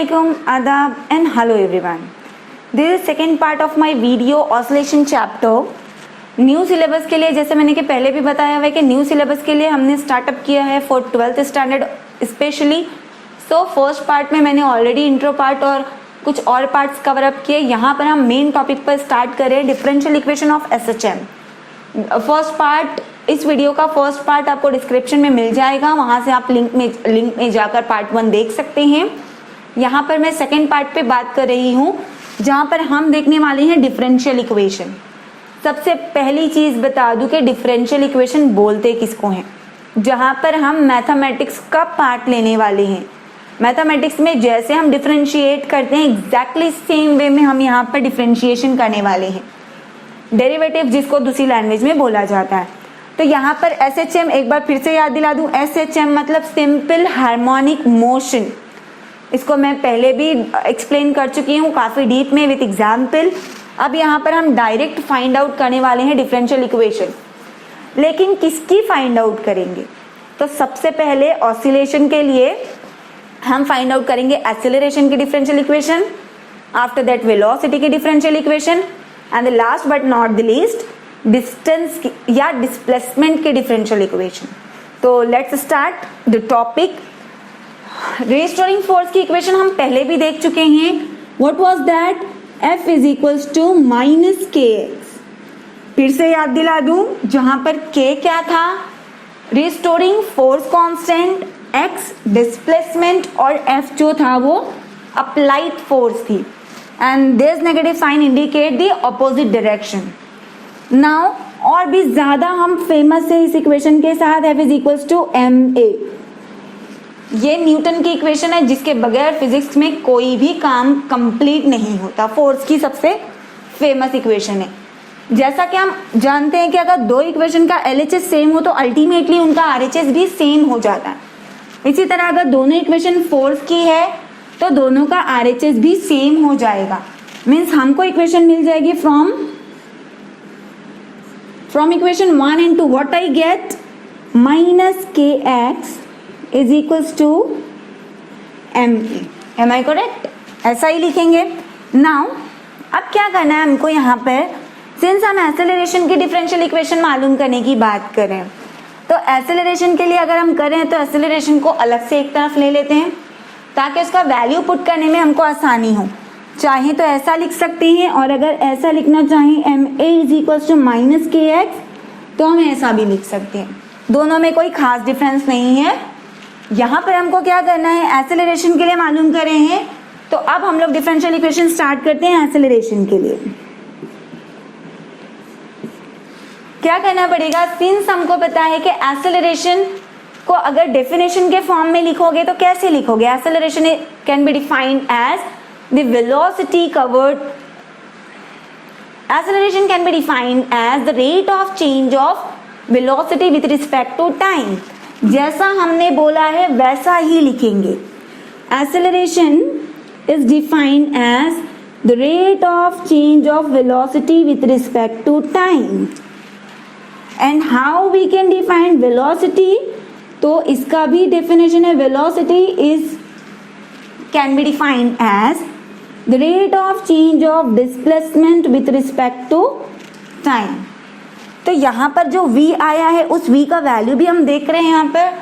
Assalamualaikum, Adab and hello everyone. This is second part of my video oscillation chapter. New syllabus के लिए जैसे मैंने कि पहले भी बताया हुआ है कि न्यू सिलेबस के लिए हमने स्टार्टअप किया है for 12th standard specially. So first part में मैंने ऑलरेडी इंट्रो पार्ट और कुछ और पार्ट्स कवर अप किए. यहाँ पर हम मेन टॉपिक पर स्टार्ट करें differential equation of SHM. First part, इस वीडियो का फर्स्ट पार्ट आपको डिस्क्रिप्शन में मिल जाएगा, वहां से आप लिंक में जाकर पार्ट 1 देख सकते हैं. यहाँ पर मैं सेकेंड पार्ट पे बात कर रही हूँ जहाँ पर हम देखने वाले हैं डिफरेंशियल इक्वेशन. सबसे पहली चीज बता दूं कि डिफरेंशियल इक्वेशन बोलते किसको हैं. जहाँ पर हम मैथमेटिक्स का पार्ट लेने वाले हैं. मैथमेटिक्स में जैसे हम डिफरेंशिएट करते हैं एग्जैक्टली सेम वे में हम यहाँ पर डिफरेंशिएशन करने वाले हैं. डेरिवेटिव जिसको दूसरी लैंग्वेज में बोला जाता है. तो यहाँ पर SHM एक बार फिर से याद दिला दूं, SHM मतलब सिंपल हार्मोनिक मोशन. इसको मैं पहले भी एक्सप्लेन कर चुकी हूँ काफी डीप में विथ एग्जाम्पल. अब यहाँ पर हम डायरेक्ट फाइंड आउट करने वाले हैं डिफरेंशियल इक्वेशन. लेकिन किसकी फाइंड आउट करेंगे? तो सबसे पहले ऑसिलेशन के लिए हम फाइंड आउट करेंगे एक्सेलरेशन की differential equation, after that velocity की differential equation and the last but not the least distance या डिस्प्लेसमेंट की डिफरेंशियल इक्वेशन. तो let's start the topic. Restoring force की इक्वेशन हम पहले भी देख चुके हैं. What was that? F is equals to minus KX. फिर से याद दिला दूं, जहां पर K क्या था? Restoring force constant, X displacement और F जो था वो अप्लाइड फोर्स थी. And this negative sign indicate the opposite direction. Now और भी ज्यादा हम फेमस है इस इक्वेशन के साथ. F is equals to MA. ये न्यूटन की इक्वेशन है जिसके बगैर फिजिक्स में कोई भी काम कंप्लीट नहीं होता. फोर्स की सबसे फेमस इक्वेशन है. जैसा कि हम जानते हैं कि अगर दो इक्वेशन का LHS सेम हो तो अल्टीमेटली उनका RHS भी सेम हो जाता है. इसी तरह अगर दोनों इक्वेशन फोर्स की है तो दोनों का RHS भी सेम हो जाएगा. मीन्स हमको इक्वेशन मिल जाएगी from equation 1 and 2 what I gate? Minus KX is equals to MA. Am I correct? ऐसा ही लिखेंगे. Now अब क्या करना है हमको यहाँ पर? सिंस हम एक्सेलरेशन की डिफरेंशियल इक्वेशन मालूम करने की बात करें तो एक्सेलरेशन के लिए अगर हम करें तो एक्सेलरेशन को अलग से एक तरफ ले लेते हैं ताकि उसका वैल्यू पुट करने में हमको आसानी हो. चाहे तो ऐसा लिख सकते हैं और अगर ऐसा लिखना चाहें MA is equals to minus KX तो हम ऐसा भी लिख सकते हैं. दोनों में कोई खास डिफरेंस नहीं है. यहाँ पर हमको क्या करना है? एक्सेलरेशन के लिए मालूम कर रहे हैं. तो अब हम लोग डिफरेंशियल इक्वेशन स्टार्ट करते हैं. एक्सेलरेशन के लिए क्या करना पड़ेगा? सिंस हमको पता है कि एक्सेलरेशन को अगर डेफिनेशन के फॉर्म में लिखोगे तो कैसे लिखोगे? Acceleration can be defined as the velocity covered. Acceleration can be defined as the rate of change of velocity with respect to time. जैसा हमने बोला है वैसा ही लिखेंगे. Acceleration is defined as the rate of change of velocity with respect to time. And how we can define velocity? तो इसका भी डेफिनेशन है. Velocity is can be defined as the rate of change of displacement with respect to time. तो यहाँ पर जो v आया है उस v का वैल्यू भी हम देख रहे हैं यहाँ पर.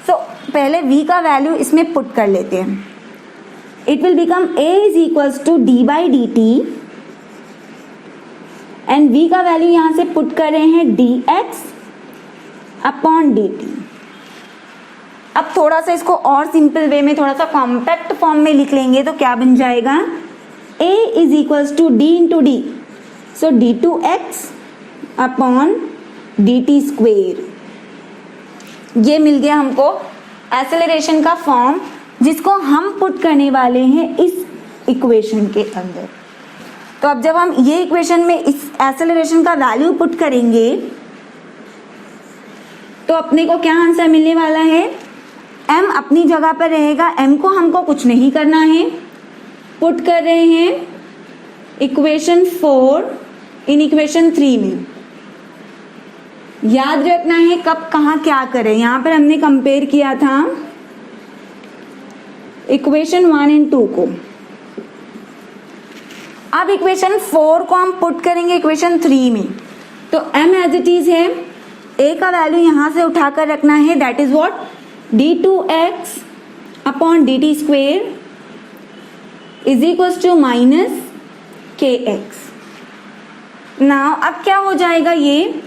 सो पहले v का वैल्यू इसमें पुट कर लेते हैं. It will become a is equals to d/dt and v का वैल्यू यहाँ से पुट कर रहे हैं dx अपॉन dt. अब थोड़ा सा इसको और सिंपल वे में थोड़ा सा कॉम्पैक्ट फॉर्म में लिख लेंगे तो क्या बन जाएगा? a is equals to d into D. So d2x upon dt square. ये मिल गया हमको एक्सेलरेशन का फॉर्म जिसको हम पुट करने वाले हैं इस इक्वेशन के अंदर. तो अब जब हम ये इक्वेशन में इस एक्सेलरेशन का वैल्यू पुट करेंगे तो अपने को क्या आंसर मिलने वाला है? m अपनी जगह पर रहेगा. m को हमको कुछ नहीं करना है. पुट कर रहे हैं इक्वेशन 4 इन इक्वेशन 3 में. याद रखना है कब कहाँ क्या करें. यहाँ पर हमने कंपेयर किया था इक्वेशन 1 एंड 2 को। अब इक्वेशन 4 को हम पुट करेंगे इक्वेशन 3 में। तो m एज इट इज है, a का वैल्यू यहां से उठाकर रखना है, that is what, d2x upon dt square is equals to minus kx। Now अब क्या हो जाएगा, ये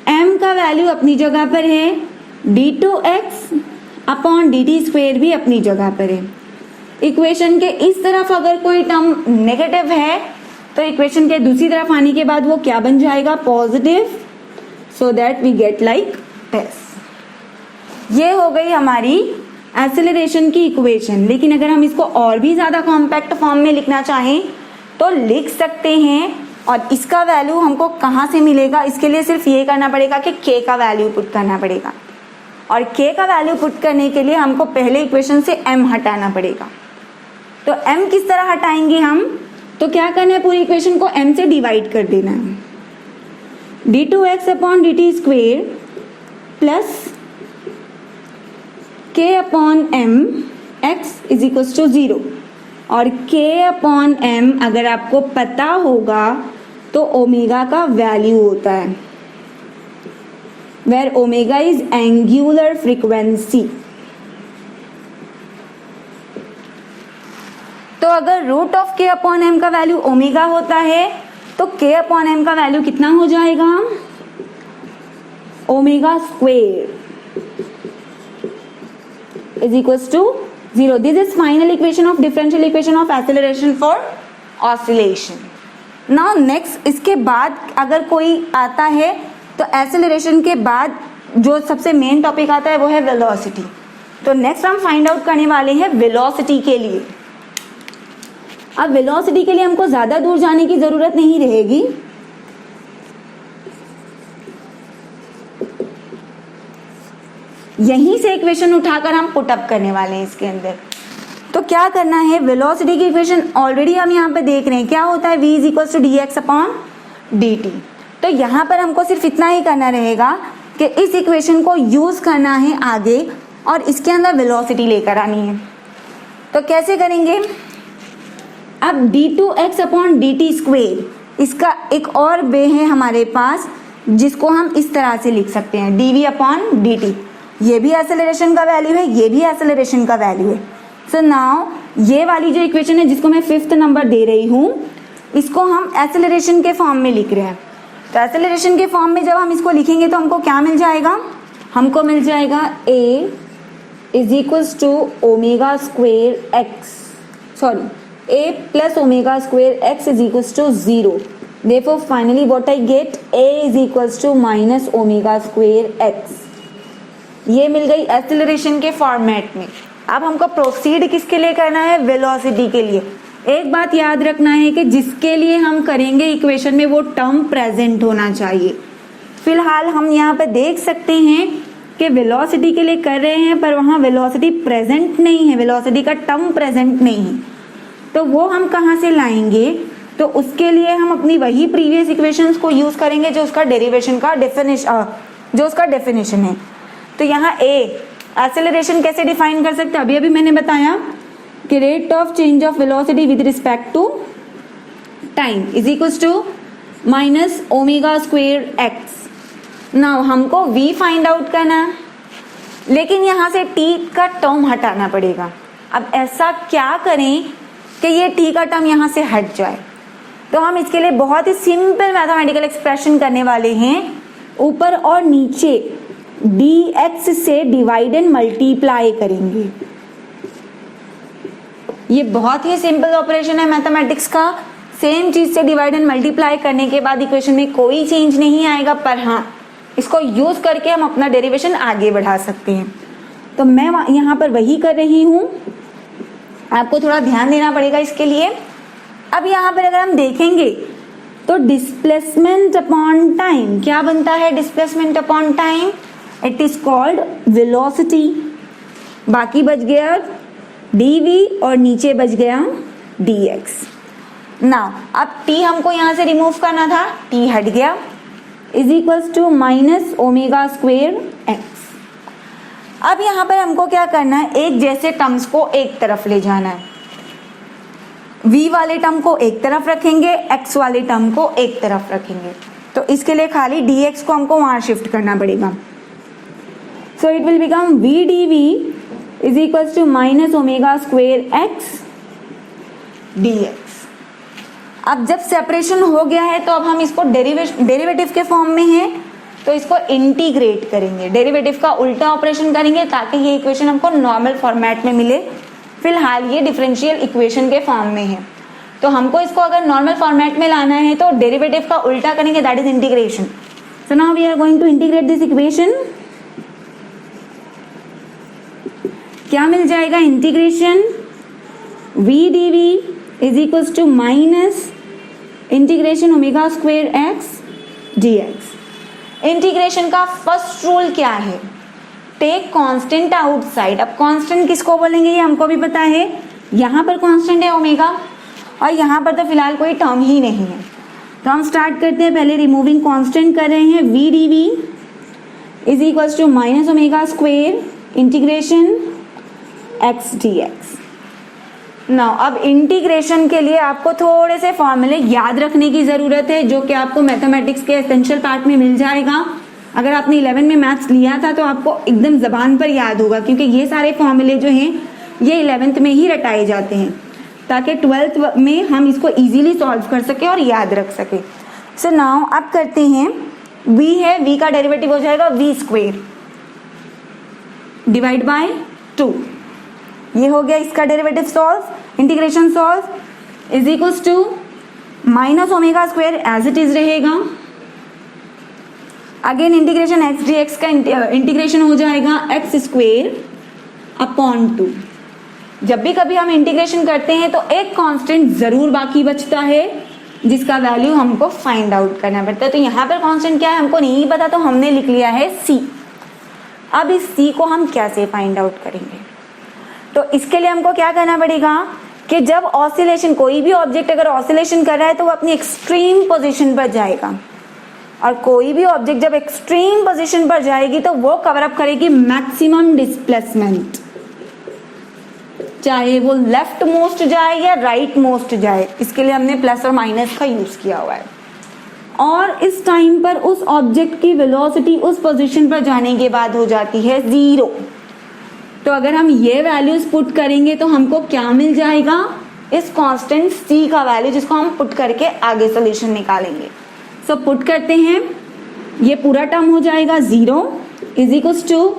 m का वैल्यू अपनी जगह पर है, d2x अपॉन dt स्क्वेयर भी अपनी जगह पर है। इक्वेशन के इस तरफ अगर कोई टर्म नेगेटिव है तो इक्वेशन के दूसरी तरफ आने के बाद वो क्या बन जाएगा, positive, so that we get like this. ये हो गई हमारी एक्सेलरेशन की इक्वेशन। लेकिन अगर हम इसको और भी ज्यादा कॉम्पैक्ट फॉर्म में लिखना चाहें तो लिख सकते हैं, और इसका वैल्यू हमको कहाँ से मिलेगा, इसके लिए सिर्फ ये करना पड़ेगा कि k का वैल्यू पुट करना पड़ेगा, और k का वैल्यू पुट करने के लिए हमको पहले इक्वेशन से m हटाना पड़ेगा। तो m किस तरह हटाएंगे हम, तो क्या करना है, पूरी इक्वेशन को m से डिवाइड कर देना है, d2x upon dt square plus k upon m x is equal to 0। और k अपॉन m अगर आपको पता होगा तो ओमेगा का वैल्यू होता है, where omega is angular frequency. तो अगर root of k upon m का वैल्यू ओमेगा होता है तो k अपॉन m का वैल्यू कितना हो जाएगा, omega square is equals to 0. This is final equation of differential equation of acceleration for oscillation. Now next, इसके बाद अगर कोई आता है तो acceleration के बाद जो सबसे मेन टॉपिक आता है वो है velocity। तो नेक्स्ट हम फाइंड आउट करने वाले हैं velocity के लिए। अब velocity के लिए हमको ज्यादा दूर जाने की जरूरत नहीं रहेगी, यहीं से इक्वेशन उठाकर हम पुट अप करने वाले हैं इसके अंदर। तो क्या करना है, वेलोसिटी की इक्वेशन ऑलरेडी हम यहाँ पे देख रहे हैं, क्या होता है, v is equal to D X upon D T. तो यहाँ पर हमको सिर्फ इतना ही करना रहेगा कि इस इक्वेशन को यूज करना है आगे और इसके अंदर वेलोसिटी लेकर आनी है। तो कैसे करेंगे, अब d2x upon D T square, इसका एक और वे है हमारे पास जिसको हम इस तरह से लिख सकते हैं, dv अपॉन डी टी। ये भी एक्सेलरेशन का वैल्यू है, ये भी एक्सेलरेशन का वैल्यू है। सो नाउ ये वाली जो इक्वेशन है जिसको मैं 5th नंबर दे रही हूँ, इसको हम एक्सेलरेशन के फॉर्म में लिख रहे हैं। तो एक्सेलरेशन के फॉर्म में जब हम इसको लिखेंगे तो हमको क्या मिल जाएगा, हमको मिल जाएगा a is equals to omega square X, sorry a plus omega square X is equals to 0। Therefore finally what I get, a is equals to minus omega square X. ये मिल गई एक्सेलरेशन के फॉर्मेट में। अब हमको proceed किसके लिए करना है, वेलोसिटी के लिए। एक बात याद रखना है कि जिसके लिए हम करेंगे इक्वेशन में वो टर्म प्रेजेंट होना चाहिए। फिलहाल हम यहाँ पे देख सकते हैं कि वेलोसिटी के लिए कर रहे हैं पर वहाँ वेलोसिटी प्रेजेंट नहीं है, वेलोसिटी का टर्म प्रेजेंट नहीं है। तो वो हम कहाँ से लाएंगे, तो उसके लिए हम अपनी वही प्रीवियस इक्वेशंस को यूज करेंगे जो उसका डेरिवेशन का डेफिनेशन है। तो यहाँ a एक्सेलरेशन कैसे डिफाइन कर सकते हैं, अभी मैंने बताया कि rate of change of velocity with respect to time is equals to minus omega square X. Now हमको v फाइंड आउट करना है, लेकिन यहाँ से t का टर्म हटाना पड़ेगा। अब ऐसा क्या करें कि ये t का टर्म यहाँ से हट जाए, तो हम इसके लिए बहुत ही सिंपल मैथमेटिकल एक्सप्रेशन करने वाले हैं। ऊपर और नीचे dx से डिवाइड एंड मल्टीप्लाई करेंगे। ये बहुत ही सिंपल ऑपरेशन है मैथमेटिक्स का। सेम चीज से डिवाइड एंड मल्टीप्लाई करने के बाद इक्वेशन में कोई चेंज नहीं आएगा, पर हाँ इसको यूज करके हम अपना डेरिवेशन आगे बढ़ा सकते हैं। तो मैं यहाँ पर वही कर रही हूँ, आपको थोड़ा ध्यान देना पड़ेगा इसके लिए। अब यहाँ पर अगर हम देखेंगे तो डिस्प्लेसमेंट अपॉन टाइम क्या बनता है, displacement upon time it is called velocity. बाकी बच गया dv और नीचे बच गया dx। नाउ अब t हमको यहाँ से रिमूव करना था, t हट गया, is equals to minus omega square X. अब यहाँ पर हमको क्या करना है, एक जैसे टर्म्स को एक तरफ ले जाना है। v वाले टर्म को एक तरफ रखेंगे, x वाले टर्म को एक तरफ रखेंगे। तो इसके लिए खाली dx को हमको वहां शिफ्ट करना पड़ेगा। So it will become v dv is equals to minus omega square x dx। अब जब सेपरेशन हो गया है तो अब हम इसको डेरिवेटिव के फॉर्म में है तो इसको इंटीग्रेट करेंगे, डेरिवेटिव का उल्टा ऑपरेशन करेंगे ताकि ये इक्वेशन हमको नॉर्मल फॉर्मेट में मिले। फिलहाल ये डिफरेंशियल इक्वेशन के फॉर्म में है, तो हमको इसको अगर नॉर्मल फॉर्मेट में लाना है तो डेरिवेटिव का उल्टा करेंगे, that is integration. So now we are going to integrate this equation. क्या मिल जाएगा, integration v dv is equals to minus integration omega square x dx। Integration का फर्स्ट रूल क्या है, टेक कांस्टेंट आउटसाइड। अब कांस्टेंट किसको बोलेंगे ये हमको भी पता है, यहाँ पर कांस्टेंट है ओमेगा और यहाँ पर तो फिलहाल कोई टर्म ही नहीं है। तो हम स्टार्ट करते हैं, पहले रिमूविंग कांस्टेंट कर रहे हैं। v dv is equals to minus omega square integration x dx। Now अब इंटीग्रेशन के लिए आपको थोड़े से फॉर्मूले याद रखने की जरूरत है, जो कि आपको मैथमेटिक्स के एसेंशियल पार्ट में मिल जाएगा। अगर आपने 11 में मैथ्स लिया था तो आपको एकदम जबान पर याद होगा, क्योंकि ये सारे फॉर्मूले जो हैं ये 11th में ही रटाए जाते हैं, ताकि 12th में हम इसको इजीली सॉल्व कर सके और याद रख सके। सो नाउ अब करते हैं, v है, v का डेरिवेटिव हो जाएगा v स्क्वेयर डिवाइड बाय 2। ये हो गया इसका derivative solve, integration solve is equals to minus omega square as it is रहेगा। अगेन इंटीग्रेशन x dx का इंटीग्रेशन हो जाएगा x स्क्वेयर अपॉन 2। जब भी कभी हम इंटीग्रेशन करते हैं तो एक कांस्टेंट जरूर बाकी बचता है जिसका वैल्यू हमको फाइंड आउट करना पड़ता है। तो यहाँ पर कांस्टेंट क्या है हमको नहीं पता, तो हमने लिख लिया है c। अब इस c को हम कैसे फाइंड आउट करेंगे, तो इसके लिए हमको क्या करना पड़ेगा कि जब ऑसिलेशन, कोई भी ऑब्जेक्ट अगर ऑसिलेशन कर रहा है तो वो अपनी एक्सट्रीम पोजीशन पर जाएगा, और कोई भी ऑब्जेक्ट जब एक्सट्रीम पोजीशन पर जाएगी तो वो कवर अप करेगी मैक्सिमम डिस्प्लेसमेंट, चाहे वो लेफ्ट मोस्ट जाए या राइट मोस्ट जाए। इसके लिए हमने प्लस और माइनस का यूज किया हुआ है। और इस टाइम पर उस ऑब्जेक्ट की वेलोसिटी उस पोजीशन पर जाने के बाद हो जाती है 0। तो अगर हम ये वैल्यूज पुट करेंगे तो हमको क्या मिल जाएगा, इस कांस्टेंट c का वैल्यू, जिसको हम पुट करके आगे सोल्यूशन निकालेंगे। सो पुट करते हैं, ये पूरा टर्म हो जाएगा 0 is equals to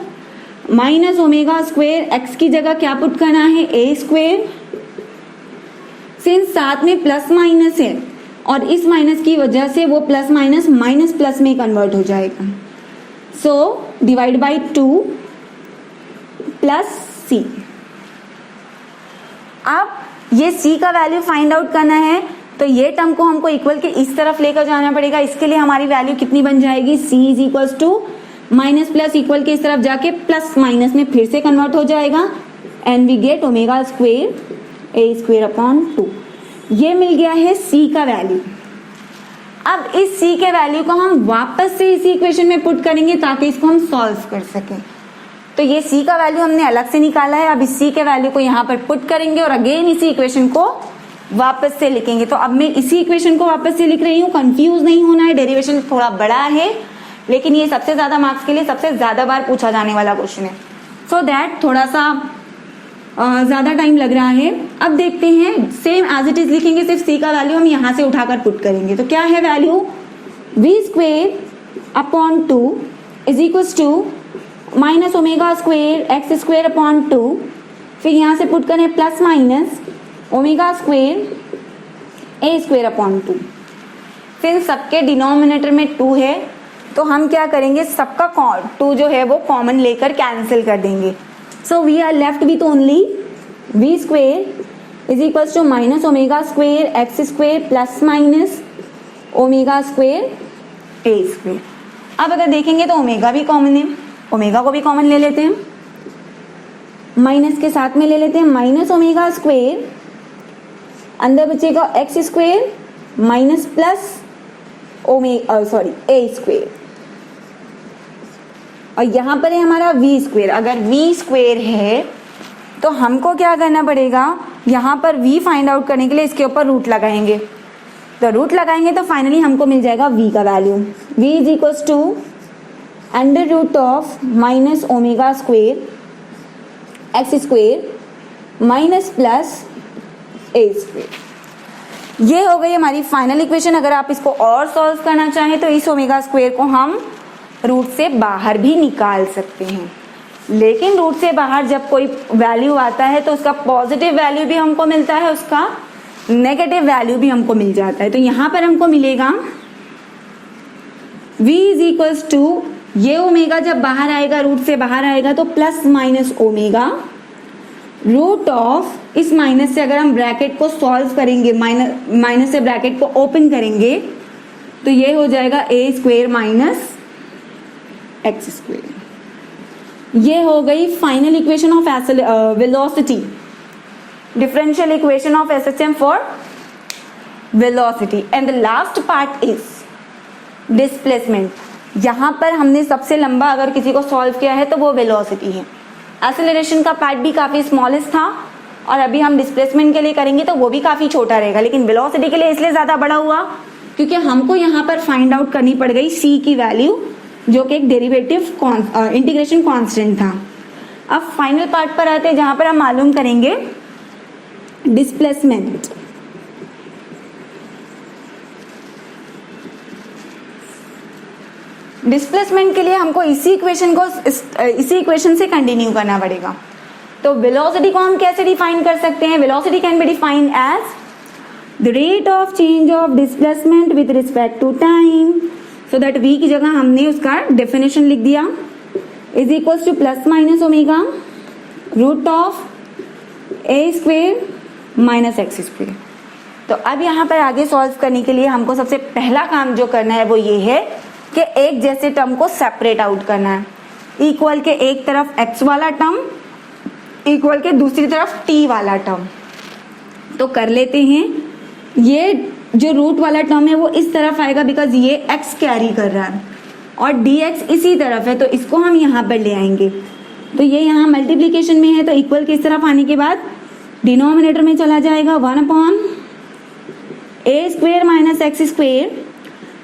minus omega square, x की जगह क्या पुट करना है, a स्क्वेयर। सिंस साथ में प्लस माइनस है और इस माइनस की वजह से वो प्लस माइनस माइनस प्लस में कन्वर्ट हो जाएगा। So divide by 2 plus c। अब ये c का वैल्यू फाइंड आउट करना है तो ये टर्म को हमको इक्वल के इस तरफ लेकर जाना पड़ेगा। इसके लिए हमारी वैल्यू कितनी बन जाएगी, c is equals to minus plus equal के इस तरफ जाके प्लस माइनस में फिर से कन्वर्ट हो जाएगा and we get omega square a square upon 2। ये मिल गया है c का वैल्यू। अब इस c के वैल्यू को हम वापस से इसी इक्वेशन में पुट करेंगे ताकि इसको हम सॉल्व कर सकें। तो ये c का वैल्यू हमने अलग से निकाला है, अब इस c के वैल्यू को यहाँ पर पुट करेंगे और अगेन इसी इक्वेशन को वापस से लिखेंगे। तो अब मैं इसी इक्वेशन को वापस से लिख रही हूँ, कंफ्यूज नहीं होना है, डेरिवेशन थोड़ा बड़ा है लेकिन ये सबसे ज्यादा मार्क्स के लिए सबसे ज्यादा बार पूछा जाने वाला क्वेश्चन है, सो दैट थोड़ा सा ज्यादा टाइम लग रहा है। अब देखते हैं, सेम एज इट इज लिखेंगे, सिर्फ c का वैल्यू हम यहाँ से उठाकर पुट करेंगे। तो क्या है value, v square upon 2 is equals to minus omega square x square upon 2, फिर यहाँ से पुट करें plus minus omega square a square upon 2। फिर सबके डिनोमिनेटर में 2 है तो हम क्या करेंगे, सबका 2 जो है वो कॉमन लेकर कैंसिल कर देंगे। So we are left with only v square is equals to minus omega square x square plus minus omega square a square. अब अगर देखेंगे तो ओमेगा भी कॉमन है, ओमेगा को भी कॉमन ले लेते हैं, माइनस के साथ में ले लेते हैं माइनस ओमेगा स्क्वेयर, अंदर बचेगा x square minus plus omega a square, और यहाँ पर है हमारा v स्क्वेयर। अगर v स्क्वेयर है तो हमको क्या करना पड़ेगा, यहाँ पर v फाइंड आउट करने के लिए इसके ऊपर रूट लगाएंगे। तो रूट लगाएंगे तो फाइनली हमको मिल जाएगा v का value. v is equals to under root of minus omega square X square minus plus A square. ये हो गई हमारी फाइनल इक्वेशन। अगर आप इसको और सॉल्व करना चाहें तो इस ओमेगा स्क्वेयर को हम रूट से बाहर भी निकाल सकते हैं, लेकिन रूट से बाहर जब कोई वैल्यू आता है तो उसका पॉजिटिव वैल्यू भी हमको मिलता है, उसका नेगेटिव वैल्यू भी हमको मिल जाता है। तो यहाँ पर हमको मिलेगा v इज इक्वल्स टू, ये ओमेगा जब बाहर आएगा, रूट से बाहर आएगा तो plus minus omega root of, इस माइनस से अगर हम ब्रैकेट को सॉल्व करेंगे, माइनस से ब्रैकेट को ओपन करेंगे तो ये हो जाएगा ए स्क्वेयर माइनस एक्स स्क्वेयर। ये हो गई final equation of velocity, differential equation of SHM for velocity. And the last part is displacement. यहाँ पर हमने सबसे लंबा अगर किसी को सॉल्व किया है तो वो वेलोसिटी है। एक्सेलरेशन का पार्ट भी काफी स्मॉलेस्ट था और अभी हम डिस्प्लेसमेंट के लिए करेंगे तो वो भी काफी छोटा रहेगा, लेकिन वेलोसिटी के लिए इसलिए ज्यादा बड़ा हुआ क्योंकि हमको यहाँ पर फाइंड आउट करनी पड़ गई c की वैल्यू, जो कि एक डेरिवेटिव इंटीग्रेशन कांस्टेंट था। अब फाइनल पार्ट पर आते हैं जहां पर हम मालूम करेंगे डिस्प्लेसमेंट। डिस्प्लेसमेंट के लिए हमको इसी इक्वेशन से कंटिन्यू करना पड़ेगा। तो वेलोसिटी को हम कैसे डिफाइन कर सकते हैं? Velocity can be defined as the rate of change of displacement with respect to time. So that v की जगह हमने उसका डेफिनेशन लिख दिया, is equals to plus minus omega root of A square minus X square. तो अब यहाँ पर आगे सॉल्व करने के लिए हमको सबसे पहला काम जो करना है वो ये है कि एक जैसे टर्म को सेपरेट आउट करना है। इक्वल के एक तरफ x वाला टर्म, इक्वल के दूसरी तरफ t वाला टर्म। तो कर लेते हैं। ये जो रूट वाला टर्म है वो इस तरफ आएगा बिकॉज ये x कैरी कर रहा है और dx इसी तरफ है, तो इसको हम यहाँ पर ले आएंगे। तो ये यहाँ मल्टीप्लीकेशन में है तो इक्वल के इस तरफ आने के बाद डिनोमिनेटर में चला जाएगा 1 upon A square minus X square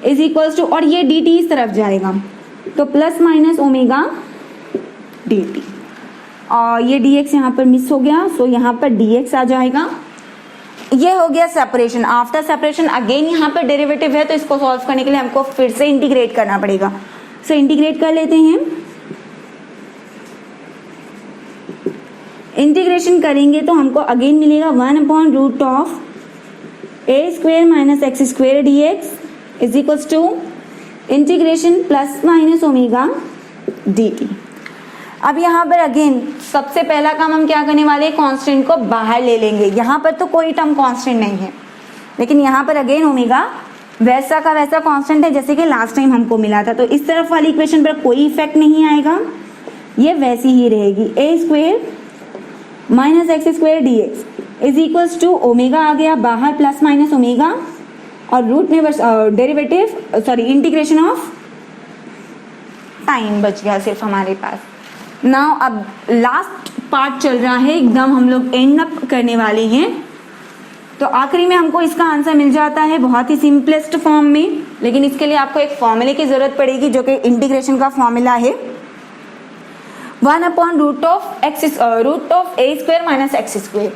is equals to, और ये dt इस तरफ जाएगा तो प्लस माइनस ओमेगा dt, और ये dx यहाँ पर मिस हो गया सो यहाँ पर dx आ जाएगा। ये हो गया सेपरेशन। आफ्टर सेपरेशन अगेन यहाँ पर डेरिवेटिव है तो इसको सॉल्व करने के लिए हमको फिर से इंटीग्रेट करना पड़ेगा। सो इंटीग्रेट कर लेते हैं। इंटीग्रेशन करेंगे तो हमको अगेन मिलेगा 1 upon root of A square minus X square D X is equals to integration plus minus omega D T. अब यहाँ पर अगेन सबसे पहला काम हम क्या करने वाले हैं, कांस्टेंट को बाहर ले लेंगे। यहाँ पर तो कोई टर्म कांस्टेंट नहीं है, लेकिन यहाँ पर अगेन ओमेगा वैसा का वैसा कांस्टेंट है जैसे कि लास्ट टाइम हमको मिला था। तो इस तरफ वाली इक्वेशन पर कोई इफेक्ट नहीं आएगा, ये वैसी ही रहेगी। A square minus X square D X is equals to omega आ गया बाहर प्लस माइनस ओमेगा और रूट में बस डेरिवेटिव इंटीग्रेशन ऑफ टाइम बच गया सिर्फ हमारे पास। नाउ अब लास्ट पार्ट चल रहा है, एकदम हम लोग एंड अप करने वाले हैं। तो आखिरी में हमको इसका आंसर मिल जाता है बहुत ही सिंपलेस्ट फॉर्म में, लेकिन इसके लिए आपको एक फॉर्मूले की जरूरत पड़ेगी जो कि इंटीग्रेशन का फॉर्मूला है 1 upon root of A square minus X square.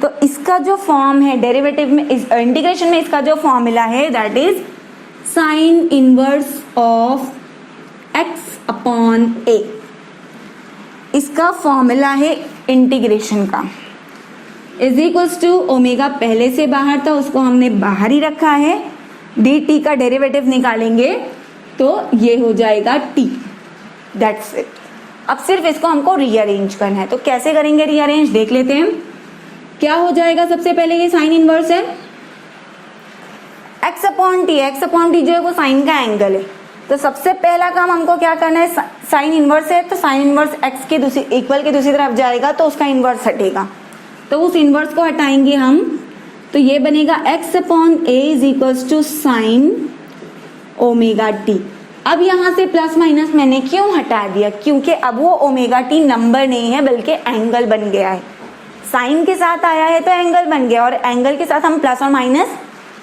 तो इसका जो फॉर्म है डेरिवेटिव में, इंटीग्रेशन में इसका जो फॉर्मूला है that is sine inverse of X upon A. इसका फॉर्मूला है इंटीग्रेशन का इज इक्वल्स टू ओमेगा पहले से बाहर था उसको हमने बाहर ही रखा है, डी टी का डेरिवेटिव निकालेंगे तो ये हो जाएगा टी, दैट्स इट। अब सिर्फ इसको हमको रीअरेंज करना है। तो कैसे करेंगे रीअरेंज देख लेते हैं। क्या हो जाएगा, सबसे पहले ये साइन इनवर्स है एक्स अपॉन टी जो है वो साइन का एंगल है। तो सबसे पहला काम हमको क्या करना है, साइन इनवर्स है तो साइन इनवर्स एक्स के इक्वल के दूसरी तरफ जाएगा तो उसका इनवर्स हटेगा, तो उस इनवर्स को हटाएंगे हम। तो ये बनेगा X upon A is equals to sine omega T. अब यहाँ से प्लस माइनस मैंने क्यों हटा दिया, क्योंकि अब वो ओमेगा टी नंबर नहीं है बल्कि एंगल बन गया है। साइन के साथ आया है तो एंगल बन गया, और एंगल के साथ हम प्लस और माइनस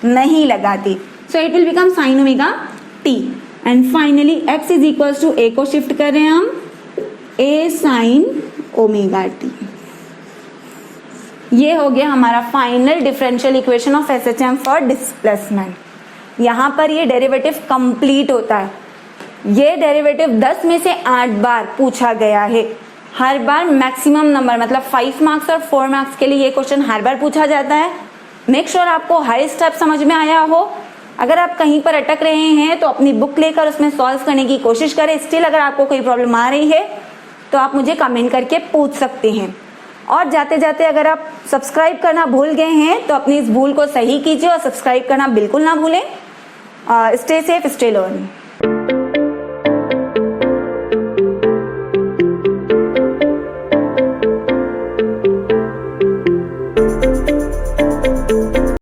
नहीं लगाते, so it will become sine omega T. And finally x is equal to a को शिफ्ट कर रहे हैं हम, a साइन ओमेगा टी। ये हो गया हमारा final differential equation of SHM for displacement. यहाँ पर ये डेरिवेटिव कंप्लीट होता है। ये डेरिवेटिव 10 में से 8 बार पूछा गया है, हर बार मैक्सिमम नंबर मतलब 5 मार्क्स और 4 मार्क्स के लिए ये क्वेश्चन हर बार पूछा जाता है। मेक श्योर आपको हर स्टेप समझ में आया हो। अगर आप कहीं पर अटक रहे हैं तो अपनी बुक लेकर उसमें सॉल्व करने की कोशिश करें। स्टिल अगर आपको कोई प्रॉब्लम आ रही है तो आप मुझे कमेंट करके पूछ सकते हैं। और जाते जाते अगर आप सब्सक्राइब करना भूल गए हैं तो अपनी इस भूल को सही कीजिए और सब्सक्राइब करना बिल्कुल ना भूलें। Stay safe, stay learn.